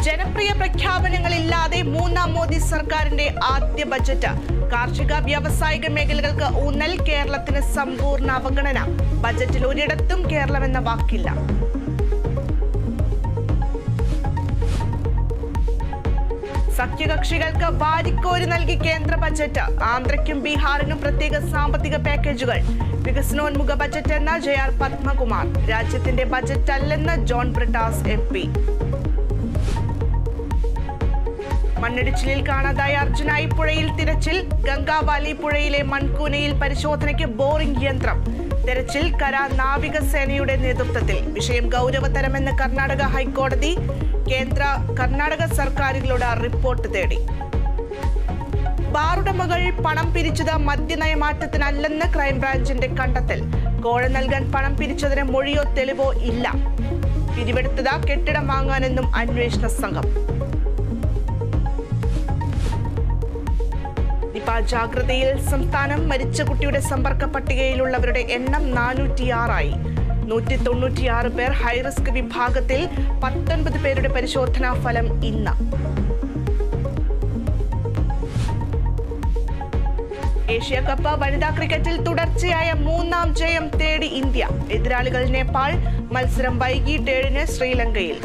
ജനപ്രിയ പ്രഖ്യാപനങ്ങളില്ലാതെ മൂന്നാം മോദി സർക്കാരിന്റെ ആദ്യ ബജറ്റ്. കാർഷിക വ്യാവസായിക മേഖലകൾക്ക് ഊന്നൽ, കേരളത്തിന് സമ്പൂർണ്ണ അവഗണന. ബജറ്റിൽ ഒരിടത്തും കേരളം എന്ന വാക്കില്ല. സഖ്യകക്ഷികൾക്ക് വാരിക്കോരി നൽകി കേന്ദ്ര ബജറ്റ്. ആന്ധ്രയ്ക്കും ബീഹാറിനും പ്രത്യേക സാമ്പത്തിക പാക്കേജുകൾ. വികസനോന്മുഖ ബജറ്റ് എന്ന JR പത്മകുമാർ. രാജ്യത്തിന്റെ ബജറ്റ് അല്ലെന്ന് ജോൺ ബ്രിട്ടാസ് MP. മണ്ണിടിച്ചിലിൽ കാണാതായ അർജുനായി പുഴയിൽ തിരച്ചിൽ. ഗംഗാവാലി പുഴയിലെ മൺകൂനയിൽ പരിശോധനയ്ക്ക് ബോറിംഗ് യന്ത്രം. തെരച്ചിൽ കര നാവികസേനയുടെ നേതൃത്വത്തിൽ. വിഷയം ഗൗരവതരമെന്ന് കർണാടക ഹൈക്കോടതി. കേന്ദ്ര കർണാടക സർക്കാരുകളോട് റിപ്പോർട്ട് തേടി. ബാറുടമകൾ പണം പിരിച്ചത് മദ്യനയമാറ്റത്തിനല്ലെന്ന് ക്രൈംബ്രാഞ്ചിന്റെ കണ്ടെത്തൽ. കോഴ നൽകാൻ പണം പിരിച്ചതിന് മൊഴിയോ തെളിവോ ഇല്ല. പിരിവെടുത്തത് കെട്ടിടം വാങ്ങാനെന്നും അന്വേഷണ സംഘം. നിപ ജാഗ്രതയിൽ സംസ്ഥാനം. മരിച്ച കുട്ടിയുടെ സമ്പർക്ക പട്ടികയിലുള്ളവരുടെ എണ്ണം 406 196 പേർ ഹൈറിസ്ക് വിഭാഗത്തിൽ. 19 പേരുടെ പരിശോധനാ ഫലം ഇന്ന്. ഏഷ്യ കപ്പ് വനിതാ ക്രിക്കറ്റിൽ തുടർച്ചയായ 3ാം ജയം തേടി ഇന്ത്യ. എതിരാളികൾ നേപ്പാൾ. മത്സരം വൈകിട്ട് 7-ന് ശ്രീലങ്കയിൽ.